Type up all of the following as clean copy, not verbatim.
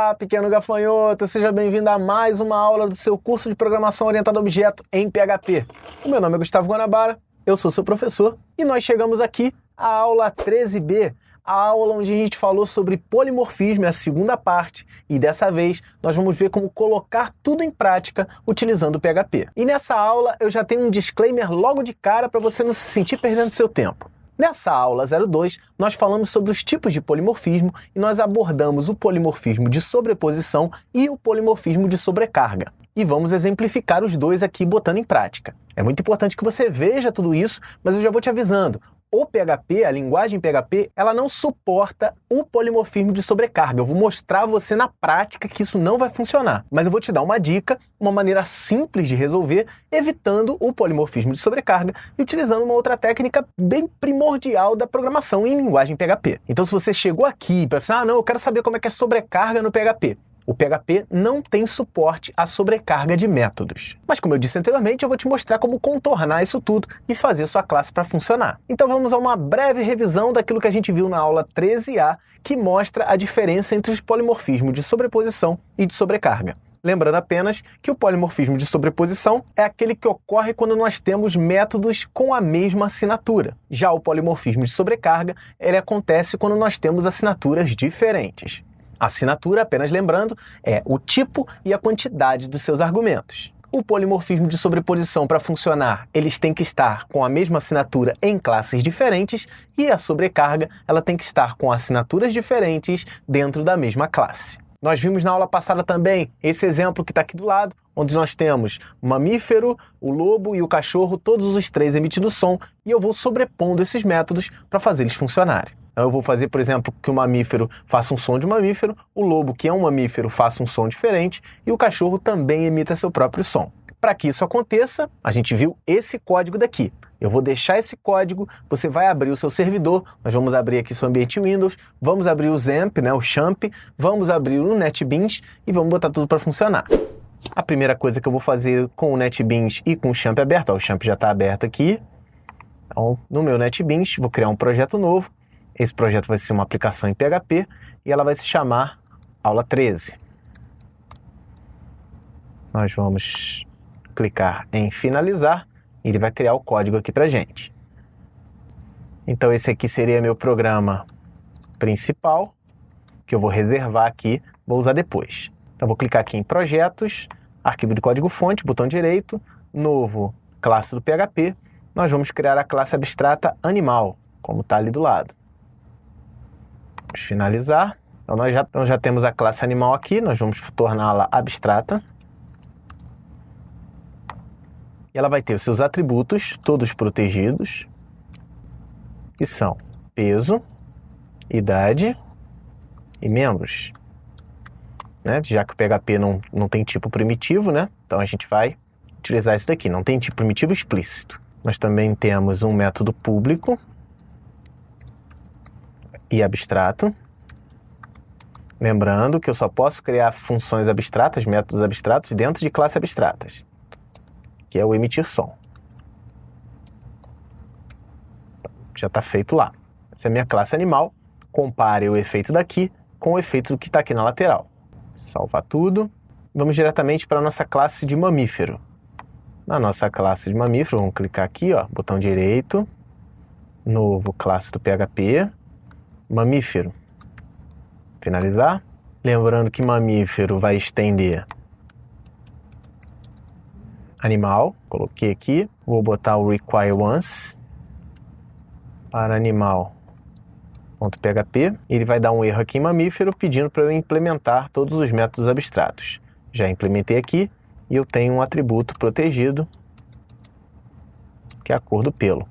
Olá, pequeno gafanhoto, seja bem-vindo a mais uma aula do seu curso de Programação Orientada a Objeto em PHP. O meu nome é Gustavo Guanabara, eu sou seu professor e nós chegamos aqui à aula 13B, a aula onde a gente falou sobre polimorfismo, é a segunda parte, e dessa vez nós vamos ver como colocar tudo em prática utilizando o PHP. E nessa aula eu já tenho um disclaimer logo de cara para você não se sentir perdendo seu tempo. Nessa aula 02, nós falamos sobre os tipos de polimorfismo e nós abordamos o polimorfismo de sobreposição e o polimorfismo de sobrecarga. E vamos exemplificar os dois aqui botando em prática. É muito importante que você veja tudo isso, mas eu já vou te avisando. O PHP, a linguagem PHP, ela não suporta o polimorfismo de sobrecarga. Eu vou mostrar a você na prática que isso não vai funcionar. Mas eu vou te dar uma dica, uma maneira simples de resolver, evitando o polimorfismo de sobrecarga e utilizando uma outra técnica bem primordial da programação em linguagem PHP. Então, se você chegou aqui para pensar, não, eu quero saber como é que é sobrecarga no PHP. O PHP não tem suporte à sobrecarga de métodos. Mas como eu disse anteriormente, eu vou te mostrar como contornar isso tudo e fazer sua classe para funcionar. Então vamos a uma breve revisão daquilo que a gente viu na aula 13A, que mostra a diferença entre os polimorfismos de sobreposição e de sobrecarga. Lembrando apenas que o polimorfismo de sobreposição é aquele que ocorre quando nós temos métodos com a mesma assinatura. Já o polimorfismo de sobrecarga, ele acontece quando nós temos assinaturas diferentes. Assinatura, apenas lembrando, é o tipo e a quantidade dos seus argumentos. O polimorfismo de sobreposição, para funcionar, eles têm que estar com a mesma assinatura em classes diferentes e a sobrecarga, ela tem que estar com assinaturas diferentes dentro da mesma classe. Nós vimos na aula passada também esse exemplo que está aqui do lado, onde nós temos o mamífero, o lobo e o cachorro, todos os três emitindo som, e eu vou sobrepondo esses métodos para fazer eles funcionarem. Eu vou fazer, por exemplo, que o mamífero faça um som de mamífero, o lobo, que é um mamífero, faça um som diferente e o cachorro também emita seu próprio som. Para que isso aconteça, a gente viu esse código daqui. Eu vou deixar esse código, você vai abrir o seu servidor, nós vamos abrir aqui seu ambiente Windows, vamos abrir o XAMPP, o Champ, vamos abrir o NetBeans e vamos botar tudo para funcionar. A primeira coisa que eu vou fazer com o NetBeans e com o Champ aberto, o Champ já está aberto aqui. Então, no meu NetBeans, vou criar um projeto novo. Esse projeto vai ser uma aplicação em PHP e ela vai se chamar Aula 13. Nós vamos clicar em finalizar e ele vai criar o código aqui pra gente. Então esse aqui seria meu programa principal, que eu vou reservar aqui, vou usar depois. Então vou clicar aqui em projetos, arquivo de código fonte, botão direito, novo, classe do PHP. Nós vamos criar a classe abstrata animal, como está ali do lado. Vamos finalizar. Então nós já temos a classe animal aqui, nós vamos torná-la abstrata. E ela vai ter os seus atributos, todos protegidos, que são peso, idade e membros. Já que o PHP não tem tipo primitivo, então a gente vai utilizar isso daqui, não tem tipo primitivo explícito. Nós também temos um método público e abstrato. Lembrando que eu só posso criar funções abstratas, métodos abstratos, dentro de classes abstratas, que é o emitir som. Já está feito lá. Essa é a minha classe animal. Compare o efeito daqui com o efeito do que está aqui na lateral. Salvar tudo. Vamos diretamente para a nossa classe de mamífero. Na nossa classe de mamífero, vamos clicar aqui, botão direito, novo, classe do PHP, mamífero. Finalizar. Lembrando que mamífero vai estender animal. Coloquei aqui. Vou botar o require once para animal.php. Ele vai dar um erro aqui em mamífero pedindo para eu implementar todos os métodos abstratos. Já implementei aqui e eu tenho um atributo protegido que é a cor do pelo.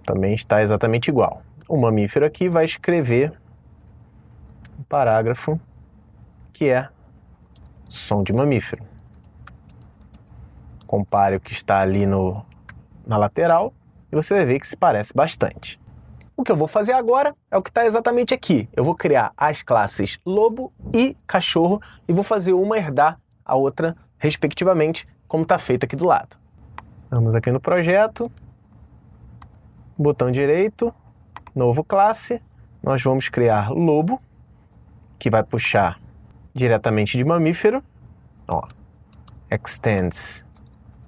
Também está exatamente igual. O mamífero aqui vai escrever um parágrafo que é som de mamífero. Compare o que está ali na lateral e você vai ver que se parece bastante. O que eu vou fazer agora é o que está exatamente aqui. Eu vou criar as classes lobo e cachorro e vou fazer uma herdar a outra, respectivamente, como está feito aqui do lado. Vamos aqui no projeto, botão direito, novo classe, nós vamos criar lobo que vai puxar diretamente de mamífero, ó, extends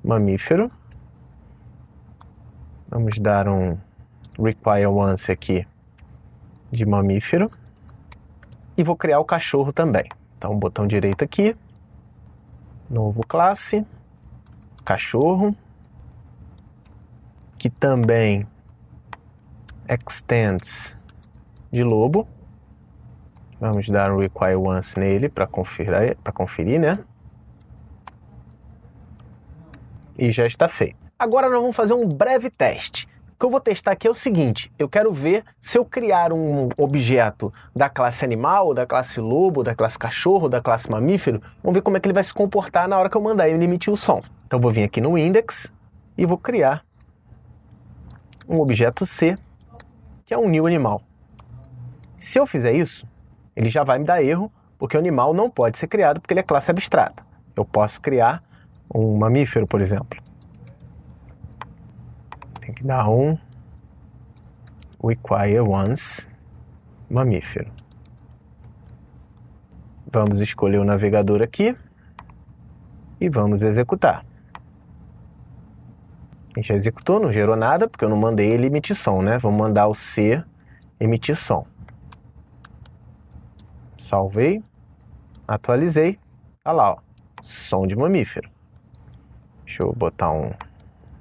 mamífero. Vamos dar um require once aqui de mamífero e vou criar o cachorro também. Então, botão direito aqui, novo classe, cachorro, que também extends de lobo. Vamos dar um require once nele para conferir, né? E já está feito. Agora nós vamos fazer um breve teste. O que eu vou testar aqui é o seguinte: eu quero ver se eu criar um objeto da classe animal, da classe lobo, da classe cachorro, da classe mamífero, vamos ver como é que ele vai se comportar na hora que eu mandar ele emitir o som. Então eu vou vir aqui no index e vou criar um objeto C, que é um new animal. Se eu fizer isso, ele já vai me dar erro, porque o animal não pode ser criado porque ele é classe abstrata. Eu posso criar um mamífero, por exemplo. Tem que dar um require once mamífero. Vamos escolher o navegador aqui e vamos executar. A gente já executou, não gerou nada, porque eu não mandei ele emitir som, né? Vamos mandar o C emitir som. Salvei, atualizei. Olha lá, ó, som de mamífero. Deixa eu botar um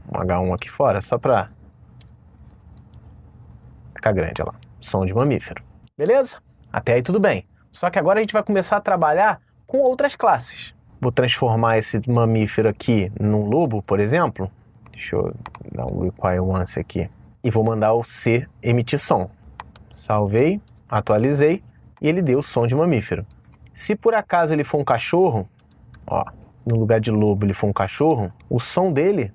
H1 aqui fora, só para ficar grande, olha lá. Som de mamífero. Beleza? Até aí tudo bem. Só que agora a gente vai começar a trabalhar com outras classes. Vou transformar esse mamífero aqui num lobo, por exemplo. Deixa eu dar um require once aqui. E vou mandar o C emitir som. Salvei, atualizei e ele deu som de mamífero. Se por acaso ele for um cachorro, ó, no lugar de lobo ele for um cachorro, o som dele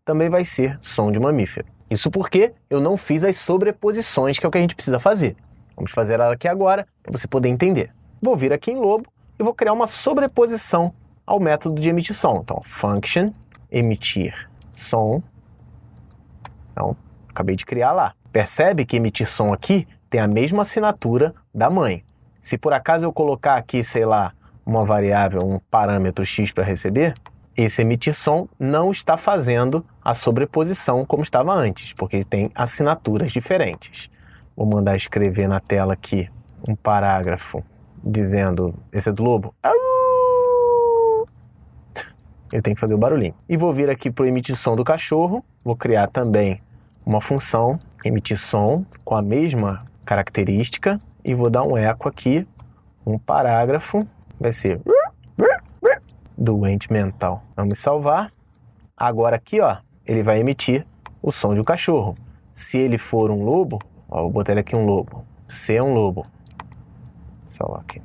também vai ser som de mamífero. Isso porque eu não fiz as sobreposições, que é o que a gente precisa fazer. Vamos fazer ela aqui agora, para você poder entender. Vou vir aqui em lobo e vou criar uma sobreposição ao método de emitir som. Então, function emitir som. Então, acabei de criar lá. Percebe que emitir som aqui tem a mesma assinatura da mãe. Se por acaso eu colocar aqui, sei lá, uma variável, um parâmetro x para receber, esse emitir som não está fazendo a sobreposição como estava antes, porque ele tem assinaturas diferentes. Vou mandar escrever na tela aqui um parágrafo dizendo, esse é do lobo? Ele tem que fazer o barulhinho. E vou vir aqui para o emitir som do cachorro, vou criar também uma função emitir som com a mesma característica e vou dar um eco aqui, um parágrafo, vai ser doente mental. Vamos salvar. Agora aqui, ó, ele vai emitir o som de um cachorro. Se ele for um lobo, ó, vou botar ele aqui um lobo. Se é um lobo, salvar aqui.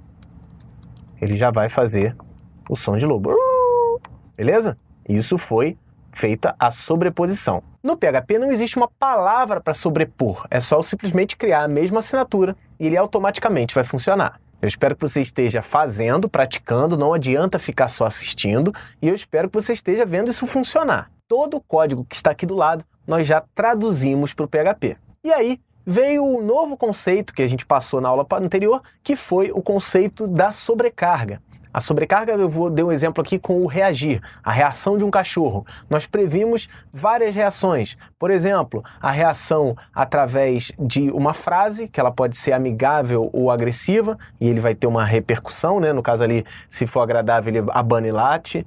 Ele já vai fazer o som de lobo. Beleza? Isso foi feita a sobreposição. No PHP não existe uma palavra para sobrepor, é só simplesmente criar a mesma assinatura e ele automaticamente vai funcionar. Eu espero que você esteja fazendo, praticando, não adianta ficar só assistindo, e eu espero que você esteja vendo isso funcionar. Todo o código que está aqui do lado, nós já traduzimos para o PHP. E aí, veio o novo conceito que a gente passou na aula anterior, que foi o conceito da sobrecarga. A sobrecarga, eu dar um exemplo aqui com o reagir, a reação de um cachorro. Nós previmos várias reações. Por exemplo, a reação através de uma frase, que ela pode ser amigável ou agressiva, e ele vai ter uma repercussão, né? No caso ali, se for agradável, ele abana e late,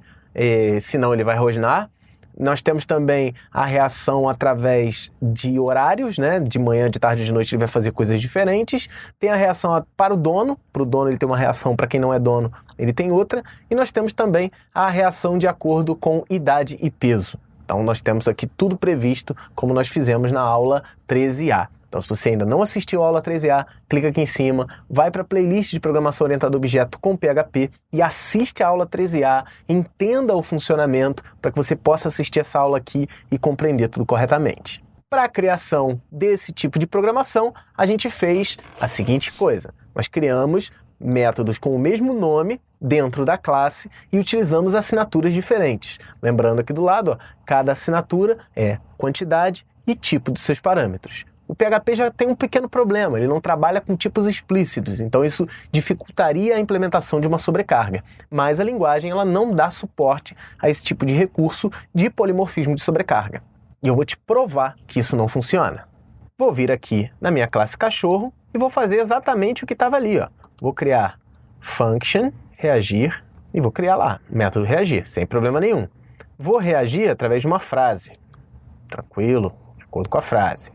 se não, ele vai rosnar. Nós temos também a reação através de horários, né? De manhã, de tarde, de noite ele vai fazer coisas diferentes. Tem a reação para o dono ele tem uma reação, para quem não é dono, ele tem outra. E nós temos também a reação de acordo com idade e peso. Então nós temos aqui tudo previsto, como nós fizemos na aula 13A. Então, se você ainda não assistiu a aula 13A, clica aqui em cima, vai para a playlist de programação orientada a objeto com PHP e assiste a aula 13A, entenda o funcionamento para que você possa assistir essa aula aqui e compreender tudo corretamente. Para a criação desse tipo de programação, a gente fez a seguinte coisa. Nós criamos métodos com o mesmo nome dentro da classe e utilizamos assinaturas diferentes. Lembrando aqui do lado, ó, cada assinatura é quantidade e tipo dos seus parâmetros. o PHP já tem um pequeno problema, ele não trabalha com tipos explícitos, então isso dificultaria a implementação de uma sobrecarga. Mas a linguagem ela não dá suporte a esse tipo de recurso de polimorfismo de sobrecarga. E eu vou te provar que isso não funciona. Vou vir aqui na minha classe cachorro e vou fazer exatamente o que estava ali, ó. Vou criar function, reagir, e vou criar lá, método reagir, sem problema nenhum. Vou reagir através de uma frase. Tranquilo, de acordo com a frase.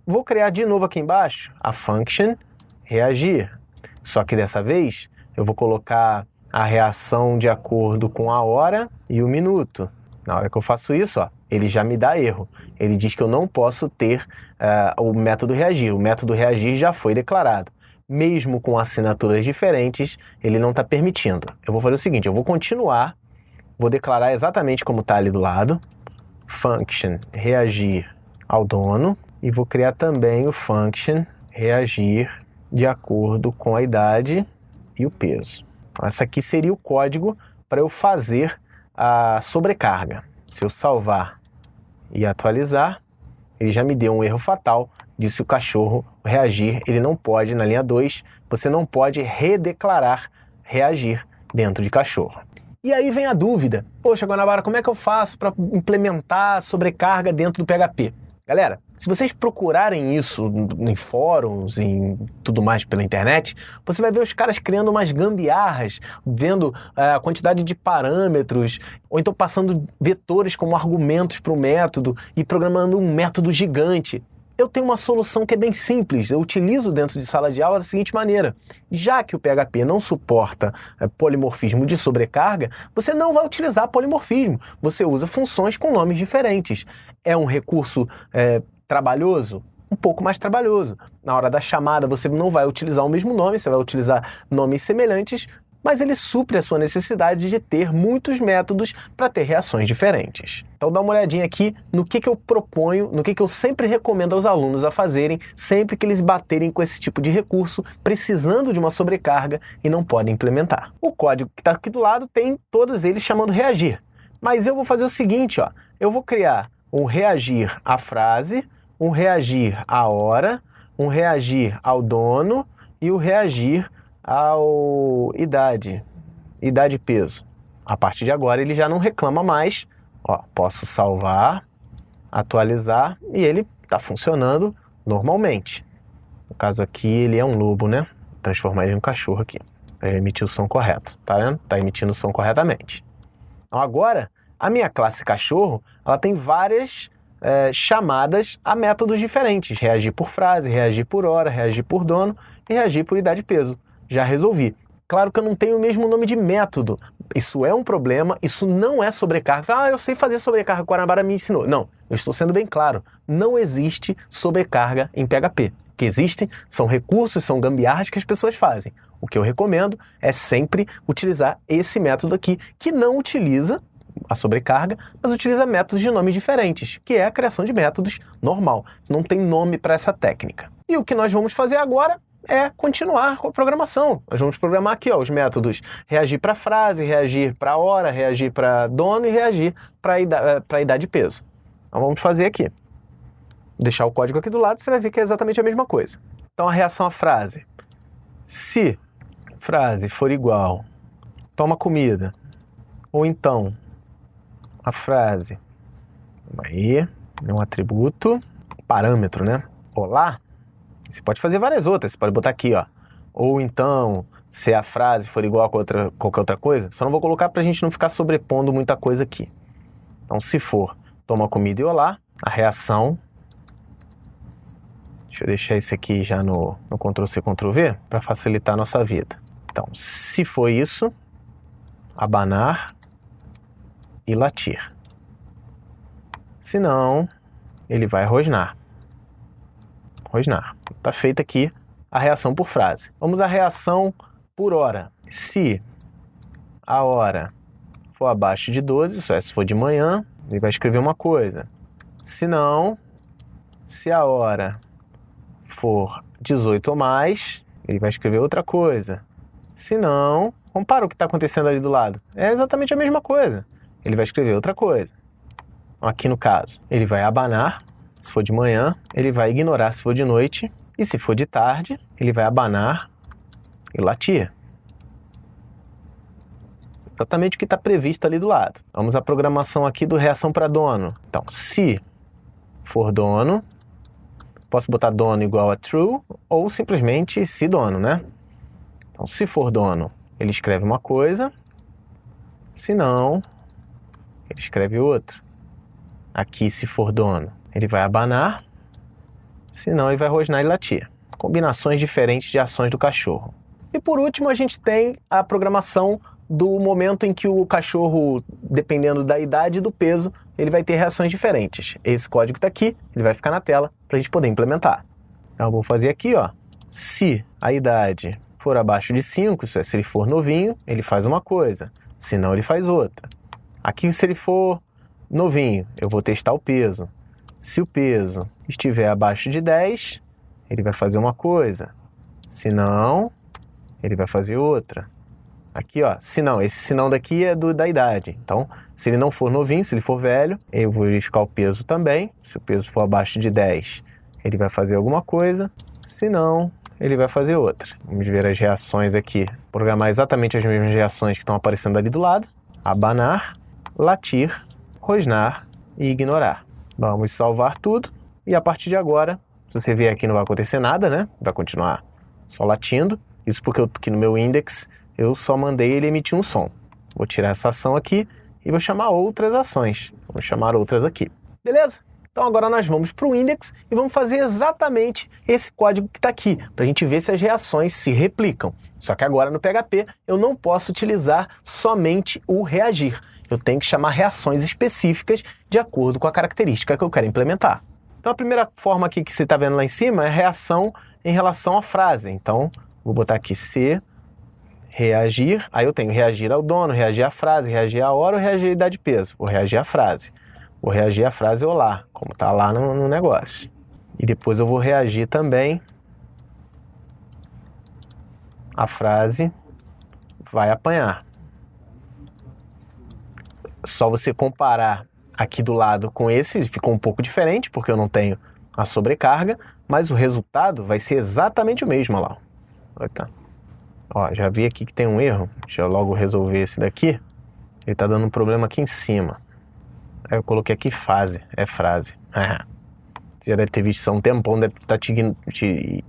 Vou criar de novo aqui embaixo a function reagir. Só que dessa vez eu vou colocar a reação de acordo com a hora e o minuto. Na hora que eu faço isso, ó, ele já me dá erro. Ele diz que eu não posso ter o método reagir. O método reagir já foi declarado. Mesmo com assinaturas diferentes, ele não está permitindo. Eu vou fazer o seguinte, eu vou continuar, vou declarar exatamente como está ali do lado, function reagir ao dono, e vou criar também o function reagir de acordo com a idade e o peso. Esse aqui seria o código para eu fazer a sobrecarga. Se eu salvar e atualizar, ele já me deu um erro fatal, disse o cachorro reagir, ele não pode, na linha 2, você não pode redeclarar reagir dentro de cachorro. E aí vem a dúvida, poxa Guanabara, como é que eu faço para implementar sobrecarga dentro do PHP? Galera, se vocês procurarem isso em fóruns, em tudo mais pela internet, você vai ver os caras criando umas gambiarras, vendo a quantidade de parâmetros, ou então passando vetores como argumentos para o método e programando um método gigante. Eu tenho uma solução que é bem simples, eu utilizo dentro de sala de aula da seguinte maneira: já que o PHP não suporta polimorfismo de sobrecarga, você não vai utilizar polimorfismo, você usa funções com nomes diferentes. É um recurso trabalhoso? Um pouco mais trabalhoso. Na hora da chamada você não vai utilizar o mesmo nome, você vai utilizar nomes semelhantes, mas ele supre a sua necessidade de ter muitos métodos para ter reações diferentes. Então dá uma olhadinha aqui no que eu proponho, no que eu sempre recomendo aos alunos a fazerem sempre que eles baterem com esse tipo de recurso, precisando de uma sobrecarga e não podem implementar. O código que está aqui do lado tem todos eles chamando reagir, mas eu vou fazer o seguinte, ó, eu vou criar um reagir à frase, um reagir à hora, um reagir ao dono e o reagir ao idade e peso. A partir de agora ele já não reclama mais, ó, posso salvar, atualizar e ele está funcionando normalmente. No caso aqui ele é um lobo, né? Vou transformar ele em um cachorro aqui, para ele emitir o som correto, tá vendo? Está emitindo o som corretamente. Então agora a minha classe cachorro, ela tem várias chamadas a métodos diferentes, reagir por frase, reagir por hora, reagir por dono e reagir por idade e peso. Já resolvi. Claro que eu não tenho o mesmo nome de método. Isso é um problema, isso não é sobrecarga. Ah, eu sei fazer sobrecarga, o Guanabara me ensinou. Não, eu estou sendo bem claro. Não existe sobrecarga em PHP. O que existe são recursos, são gambiarras que as pessoas fazem. O que eu recomendo é sempre utilizar esse método aqui, que não utiliza a sobrecarga, mas utiliza métodos de nomes diferentes, que é a criação de métodos normal. Não tem nome para essa técnica. E o que nós vamos fazer agora é continuar com a programação. Nós vamos programar aqui, ó, os métodos reagir para frase, reagir para hora, reagir para dono e reagir para idade e peso. Então vamos fazer aqui. Vou deixar o código aqui do lado, você vai ver que é exatamente a mesma coisa. Então a reação à frase. Se frase for igual, toma comida, ou então a frase, aí, é um atributo, parâmetro, né? Olá, você pode fazer várias outras, você pode botar aqui, ó. Ou então, se a frase for igual a qualquer outra coisa, só não vou colocar pra gente não ficar sobrepondo muita coisa aqui. Então, se for toma comida e olá, a reação, deixa eu deixar isso aqui já no Ctrl+C, Ctrl+V, para facilitar a nossa vida. Então, se for isso, abanar e latir. Se não, ele vai rosnar. Rosnar. Está feita aqui a reação por frase. Vamos à reação por hora. Se a hora for abaixo de 12, isso é, se for de manhã, ele vai escrever uma coisa. Se não, se a hora for 18 ou mais, ele vai escrever outra coisa. Se não, compara o que está acontecendo ali do lado. É exatamente a mesma coisa. Ele vai escrever outra coisa. Aqui no caso, ele vai abanar Se for de manhã, ele vai ignorar se for de noite. E se for de tarde, ele vai abanar e latir. Exatamente o que está previsto ali do lado. Vamos à programação aqui do reação para dono. Então, se for dono, posso botar dono igual a true ou simplesmente se dono, né? Então, se for dono, ele escreve uma coisa. Se não, ele escreve outra. Aqui, se for dono, ele vai abanar. Se não, ele vai rosnar e latir. Combinações diferentes de ações do cachorro. E por último, a gente tem a programação do momento em que o cachorro, dependendo da idade e do peso, ele vai ter reações diferentes. Esse código está aqui, ele vai ficar na tela para a gente poder implementar. Então eu vou fazer aqui, ó, se a idade for abaixo de 5, isso é, se ele for novinho, ele faz uma coisa, se não ele faz outra. Aqui, se ele for novinho, eu vou testar o peso. Se o peso estiver abaixo de 10, ele vai fazer uma coisa, se não, ele vai fazer outra. Aqui, ó, se não, esse se não daqui é da idade. Então, se ele não for novinho, se ele for velho, eu vou verificar o peso também. Se o peso for abaixo de 10, ele vai fazer alguma coisa. Se não, ele vai fazer outra. Vamos ver as reações aqui. Programar exatamente as mesmas reações que estão aparecendo ali do lado. Abanar, latir, rosnar e ignorar. Vamos salvar tudo. E a partir de agora, se você ver aqui não vai acontecer nada, né? Vai continuar só latindo. Isso porque aqui no meu index eu só mandei ele emitir um som. Vou tirar essa ação aqui e vou chamar outras ações. Vamos chamar outras aqui. Beleza? Então agora nós vamos para o index e vamos fazer exatamente esse código que está aqui, para a gente ver se as reações se replicam. Só que agora no PHP eu não posso utilizar somente o reagir. Eu tenho que chamar reações específicas de acordo com a característica que eu quero implementar. Então a primeira forma aqui que você está vendo lá em cima é reação em relação à frase. Então vou botar aqui se reagir, aí eu tenho reagir ao dono, reagir à frase, reagir à hora ou reagir à idade de peso. Vou reagir à frase. Vou reagir à frase olá, como está lá no negócio. E depois eu vou reagir também à frase vai apanhar. Só você comparar aqui do lado com esse, ficou um pouco diferente, porque eu não tenho a sobrecarga, mas o resultado vai ser exatamente o mesmo, olha lá. Olha, tá. Ó, já vi aqui que tem um erro, deixa eu logo resolver esse daqui. Ele tá dando um problema aqui em cima. Aí eu coloquei aqui fase, é frase. Você já deve ter visto isso há um tempão, deve estar te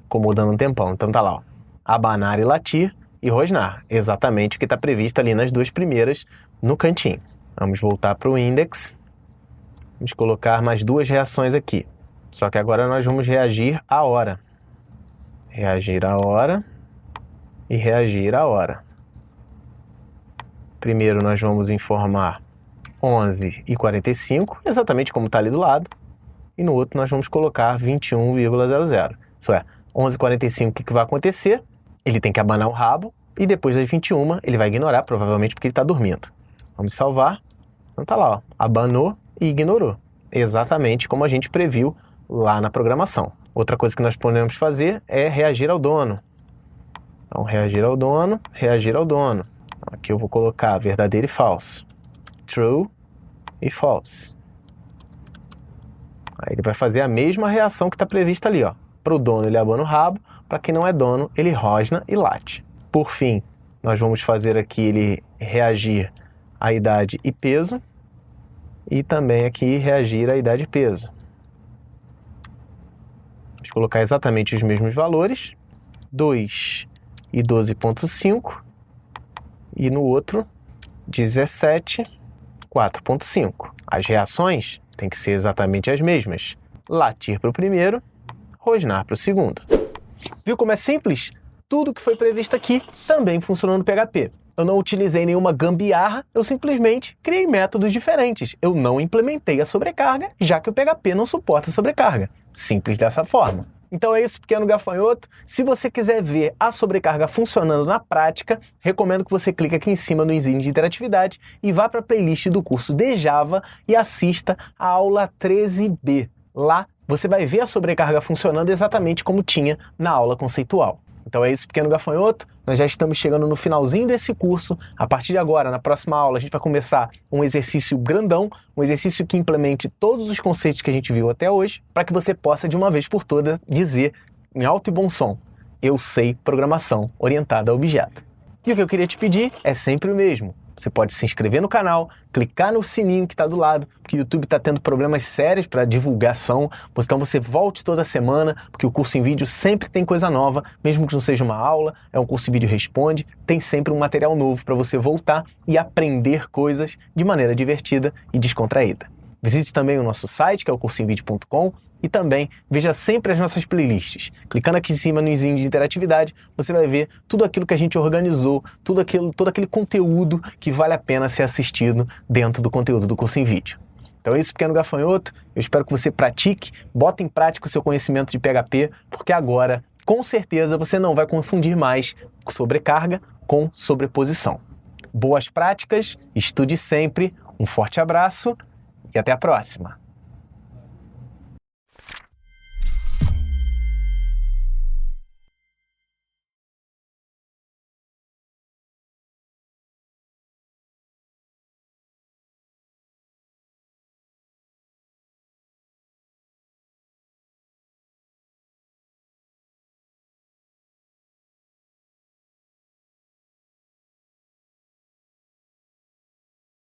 incomodando um tempão. Então tá lá, ó. Abanar e latir e rosnar. Exatamente o que está previsto ali nas duas primeiras no cantinho. Vamos voltar para o index. Vamos colocar mais duas reações aqui. Só que agora nós vamos reagir à hora. Reagir à hora e reagir à hora. Primeiro nós vamos informar 11h45, exatamente como está ali do lado. E no outro nós vamos colocar 21,00. Isso é, 11h45, o que vai acontecer? Ele tem que abanar o rabo e depois das 21 ele vai ignorar, provavelmente porque ele está dormindo. Vamos salvar. Então tá lá, ó, abanou e ignorou. Exatamente como a gente previu lá na programação. Outra coisa que nós podemos fazer é reagir ao dono. Então, reagir ao dono, reagir ao dono. Aqui eu vou colocar verdadeiro e falso. True e false. Aí ele vai fazer a mesma reação que está prevista ali, ó. Para o dono ele abana o rabo, para quem não é dono ele rosna e late. Por fim, nós vamos fazer aqui ele reagir à idade e peso e também aqui reagir à idade e peso. Vamos colocar exatamente os mesmos valores, 2 e 12,5 e no outro 17, 4,5. As reações têm que ser exatamente as mesmas. Latir para o primeiro, rosnar para o segundo. Viu como é simples? Tudo que foi previsto aqui também funcionou no PHP. Eu não utilizei nenhuma gambiarra, eu simplesmente criei métodos diferentes. Eu não implementei a sobrecarga, já que o PHP não suporta sobrecarga. Simples dessa forma. Então é isso, pequeno gafanhoto. Se você quiser ver a sobrecarga funcionando na prática, recomendo que você clique aqui em cima no izinho de interatividade e vá para a playlist do curso de Java e assista a aula 13B. Lá você vai ver a sobrecarga funcionando exatamente como tinha na aula conceitual. Então é isso, pequeno gafanhoto. Nós já estamos chegando no finalzinho desse curso. A partir de agora, na próxima aula, a gente vai começar um exercício grandão, um exercício que implemente todos os conceitos que a gente viu até hoje, para que você possa, de uma vez por todas, dizer em alto e bom som: eu sei programação orientada a objeto. E o que eu queria te pedir é sempre o mesmo. Você pode se inscrever no canal, clicar no sininho que está do lado, porque o YouTube está tendo problemas sérios para divulgação. Então você volte toda semana, porque o curso em vídeo sempre tem coisa nova, mesmo que não seja uma aula, é um curso em vídeo responde, tem sempre um material novo para você voltar e aprender coisas de maneira divertida e descontraída. Visite também o nosso site, que é o cursoemvideo.com, e também veja sempre as nossas playlists. Clicando aqui em cima no izinho de interatividade, você vai ver tudo aquilo que a gente organizou, todo aquele conteúdo que vale a pena ser assistido dentro do conteúdo do curso em vídeo. Então é isso, pequeno gafanhoto. Eu espero que você pratique, bota em prática o seu conhecimento de PHP, porque agora, com certeza, você não vai confundir mais sobrecarga com sobreposição. Boas práticas, estude sempre, um forte abraço e até a próxima!